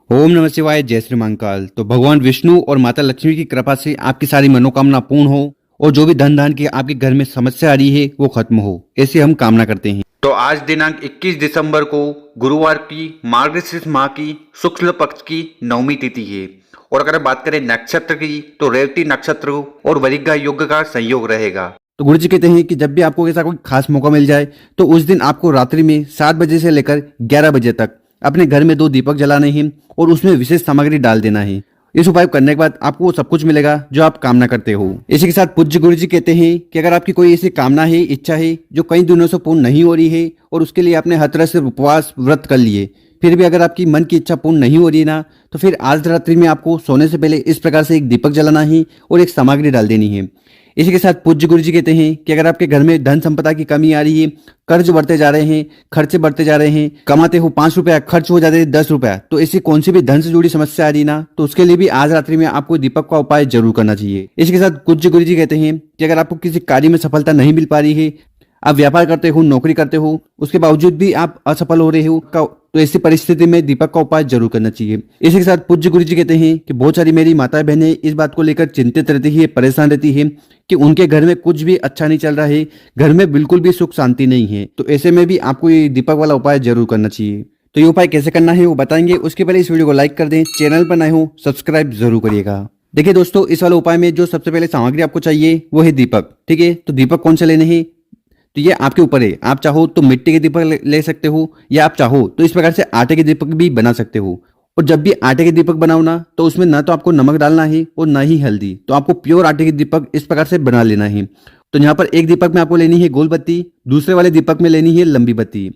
ओम नमः शिवाय। जय श्री महाकाल। तो भगवान विष्णु और माता लक्ष्मी की कृपा से आपकी सारी मनोकामना पूर्ण हो और जो भी धन धान की आपके घर में समस्या आ रही है वो खत्म हो, ऐसे हम कामना करते हैं। तो आज दिनांक 21 दिसंबर को गुरुवार की मार्गशीर्ष माह की शुक्ल पक्ष की नवमी तिथि है। और अगर बात करें नक्षत्र की तो रेवती नक्षत्र और वरिगा योग का संयोग रहेगा। तो गुरु जी कहते हैं कि जब भी आपको ऐसा कोई खास मौका मिल जाए तो उस दिन आपको रात्रि में 7 बजे से लेकर 11 बजे तक अपने घर में 2 दीपक जलाने हैं और उसमें विशेष सामग्री डाल देना है। इस उपाय करने के बाद आपको वो सब कुछ मिलेगा जो आप कामना करते हो। इसी के साथ पूज्य गुरु जी कहते हैं कि अगर आपकी कोई ऐसी कामना है, इच्छा है जो कई दिनों से पूर्ण नहीं हो रही है और उसके लिए आपने हर तरह से उपवास व्रत कर लिए, फिर भी अगर आपकी मन की इच्छा पूर्ण नहीं हो रही है ना, तो फिर आज रात्रि में आपको सोने से पहले इस प्रकार से एक दीपक जलाना है और एक सामग्री डाल देनी है। इसी के साथ पूज्य गुरु जी कहते हैं कि अगर आपके घर में धन संपदा की कमी आ रही है, कर्ज बढ़ते जा रहे हैं, खर्चे बढ़ते जा रहे हैं, कमाते हो 5 रुपया खर्च हो जाते हैं 10 रुपया, तो ऐसी कौन सी भी धन से जुड़ी समस्या आ रही ना, तो उसके लिए भी आज रात्रि में आपको दीपक का उपाय जरूर करना चाहिए। इसी के साथ पूज्य गुरु जी कहते हैं कि अगर आपको किसी कार्य में सफलता नहीं मिल पा रही है, आप व्यापार करते हो, नौकरी करते हो, उसके बावजूद भी आप असफल हो रहे हो, तो ऐसी परिस्थिति में दीपक का उपाय जरूर करना चाहिए। इसी के साथ पूज्य गुरु जी कहते हैं कि बहुत सारी मेरी माता बहनें इस बात को लेकर चिंतित रहती है, परेशान रहती है कि उनके घर में कुछ भी अच्छा नहीं चल रहा है, घर में बिल्कुल भी सुख शांति नहीं है। तो ऐसे में भी आपको ये दीपक वाला उपाय जरूर करना चाहिए। तो ये उपाय कैसे करना है वो बताएंगे, उसके पहले इस वीडियो को लाइक कर दें, चैनल पर नए हो सब्सक्राइब जरूर करिएगा। देखिए दोस्तों, इस वाले उपाय में जो सबसे पहले सामग्री आपको चाहिए वो है दीपक। ठीक है, तो दीपक कौन से लेने हैं तो ये आपके ऊपर है। आप चाहो तो मिट्टी के दीपक ले सकते हो, या आप चाहो तो इस प्रकार से आटे के दीपक भी बना सकते हो। और जब भी आटे के दीपक बनाओ ना, तो उसमें ना तो आपको नमक डालना है और ना ही हल्दी, तो आपको प्योर आटे के दीपक इस प्रकार से बना लेना है। तो यहाँ पर एक दीपक में आपको लेनी है गोल बत्ती, दूसरे वाले दीपक में लेनी है लंबी बत्ती।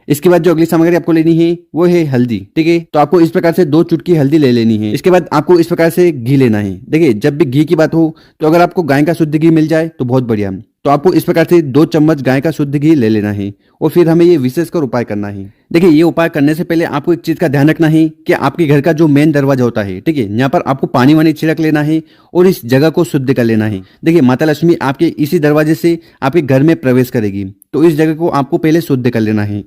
इसके बाद जो अगली सामग्री आपको लेनी है वो है हल्दी। ठीक है, तो आपको इस प्रकार से 2 चुटकी हल्दी ले लेनी है। इसके बाद आपको इस प्रकार से घी लेना है। देखिए, जब भी घी की बात हो तो अगर आपको गाय का शुद्ध घी मिल जाए तो बहुत बढ़िया। तो आपको इस प्रकार से 2 चम्मच गाय का शुद्ध घी ले लेना है और फिर हमें ये विशेषकर उपाय करना है। देखिए, ये उपाय करने से पहले आपको एक चीज का ध्यान रखना है कि आपके घर का जो मेन दरवाजा होता है, ठीक है, यहाँ पर आपको पानी वानी छिड़क लेना है और इस जगह को शुद्ध कर लेना है। देखिए, माता लक्ष्मी आपके इसी दरवाजे से आपके घर में प्रवेश करेगी, तो इस जगह को आपको पहले शुद्ध कर लेना है,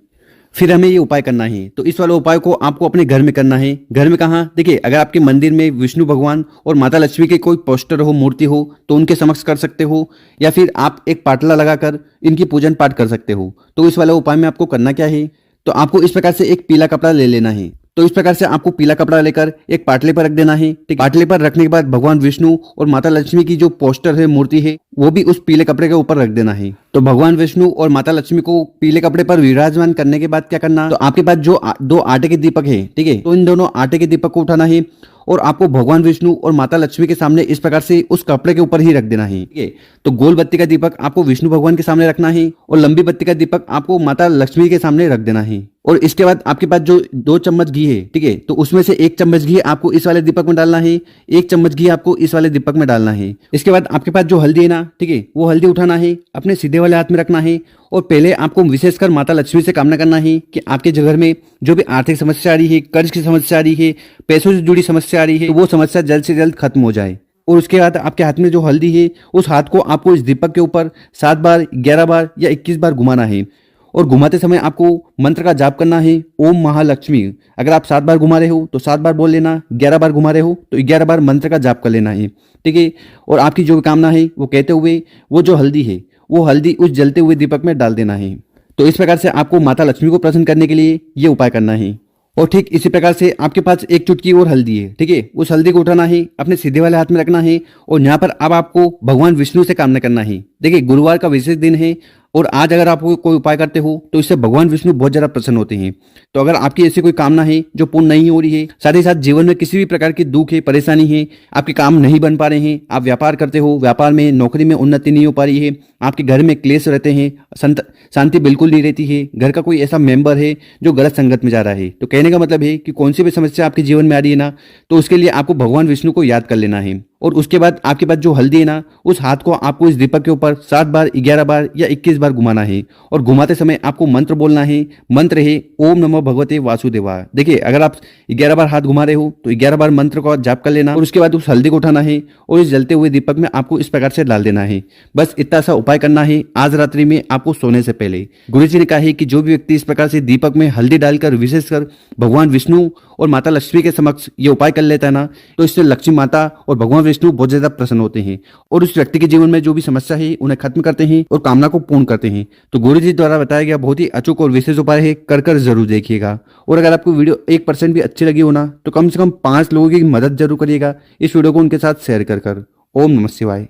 फिर हमें ये उपाय करना है। तो इस वाले उपाय को आपको अपने घर में करना है। घर में कहाँ? देखिए, अगर आपके मंदिर में विष्णु भगवान और माता लक्ष्मी के कोई पोस्टर हो, मूर्ति हो, तो उनके समक्ष कर सकते हो, या फिर आप एक पाटला लगाकर इनकी पूजन पाठ कर सकते हो। तो इस वाले उपाय में आपको करना क्या है, तो आपको इस प्रकार से एक पीला कपड़ा ले लेना है। तो इस प्रकार से आपको पीला कपड़ा लेकर एक पाटले पर रख देना है। ठीक, पाटले पर रखने के बाद भगवान विष्णु और माता लक्ष्मी की जो पोस्टर है, मूर्ति है, वो भी उस पीले कपड़े के ऊपर रख देना है। तो भगवान विष्णु और माता लक्ष्मी को पीले कपड़े पर विराजमान करने के बाद क्या करना, तो आपके पास जो 2 आटे के दीपक है, ठीक है, तो इन दोनों आटे के दीपक को उठाना है और आपको भगवान विष्णु और माता लक्ष्मी के सामने इस प्रकार से उस कपड़े के ऊपर ही रख देना है। ठीक है, तो गोल बत्ती का दीपक आपको विष्णु भगवान के सामने रखना है और लंबी बत्ती का दीपक आपको माता लक्ष्मी के सामने रख देना है। और इसके बाद आपके पास जो 2 चम्मच घी है, ठीक है, तो उसमें से 1 चम्मच घी आपको इस वाले दीपक में डालना है, 1 चम्मच घी आपको इस वाले दीपक में डालना है। इसके बाद आपके पास जो हल्दी है ना, ठीक है, वो हल्दी उठाना है, अपने सीधे वाले हाथ में रखना है और पहले आपको विशेषकर माता लक्ष्मी से कामना करना है कि आपके घर में जो भी आर्थिक समस्या आ रही है, कर्ज की समस्या आ रही है, पैसों से जुड़ी समस्या आ रही है, तो वो समस्या जल्द से जल्द खत्म हो जाए। और उसके बाद आपके हाथ में जो हल्दी है, उस हाथ को आपको इस दीपक के ऊपर 7 बार, 11 बार या 21 बार घुमाना है। और घुमाते समय आपको मंत्र का जाप करना है, ओम महालक्ष्मी। अगर आप 7 बार घुमा रहे हो तो 7 बार बोल लेना, 11 बार घुमा रहे हो तो 11 बार मंत्र का जाप कर लेना है। ठीक है, और आपकी जो कामना है वो कहते हुए वो जो हल्दी है वो हल्दी उस जलते हुए दीपक में डाल देना है। तो इस प्रकार से आपको माता लक्ष्मी को प्रसन्न करने के लिए ये उपाय करना है। और ठीक इसी प्रकार से आपके पास 1 चुटकी और हल्दी है, ठीक है, उस हल्दी को उठाना है, अपने सीधे वाले हाथ में रखना है और यहाँ पर अब आपको भगवान विष्णु से कामना करना है। देखिए, गुरुवार का विशेष दिन है और आज अगर आप कोई उपाय करते हो तो इससे भगवान विष्णु बहुत ज्यादा प्रसन्न होते हैं। तो अगर आपकी ऐसी कोई कामना है जो पूर्ण नहीं हो रही है, साथ ही साथ जीवन में किसी भी प्रकार की दुख है, परेशानी है, आपके काम नहीं बन पा रहे हैं, आप व्यापार करते हो, व्यापार में, नौकरी में उन्नति नहीं हो पा रही है, आपके घर में क्लेश रहते हैं, शांति बिल्कुल नहीं रहती है, घर का कोई ऐसा मेंबर है जो गलत संगत में जा रहा है, तो कहने का मतलब है कि कौन सी भी समस्या आपके जीवन में आ रही है ना, तो उसके लिए आपको भगवान विष्णु को याद कर लेना है। और उसके बाद आपके पास जो हल्दी है ना, उस हाथ को आपको इस दीपक के ऊपर 7 बार, 11 बार या 21 बार घुमाना है और घुमाते समय आपको मंत्र बोलना है। मंत्र है ओम नमो भगवते वासुदेवाय। देखिए, अगर आप 11 बार हाथ घुमा रहे हो तो 11 बार मंत्र का जाप कर लेना और उसके बाद उस हल्दी को उठाना है और इस जलते हुए दीपक में आपको इस प्रकार से डाल देना है। बस इतना सा उपाय करना है आज रात्रि में आपको सोने से पहले। गुरु जी ने कहा है कि जो भी व्यक्ति इस प्रकार से दीपक में हल्दी डालकर विशेषकर भगवान विष्णु और माता लक्ष्मी के समक्ष ये उपाय कर लेता है ना, तो इससे लक्ष्मी माता और भगवान विष्णु बहुत ज्यादा प्रसन्न होते हैं और उस व्यक्ति के जीवन में जो भी समस्या है उन्हें खत्म करते हैं और कामना को पूर्ण करते हैं। तो गुरु जी द्वारा बताया गया बहुत ही अचूक और विशेष उपाय है, कर जरूर देखिएगा। और अगर आपको वीडियो 1% भी अच्छी लगी हो ना, तो कम से कम 5 लोगों की मदद जरूर करिएगा इस वीडियो को उनके साथ शेयर कर। ओम नमः शिवाय।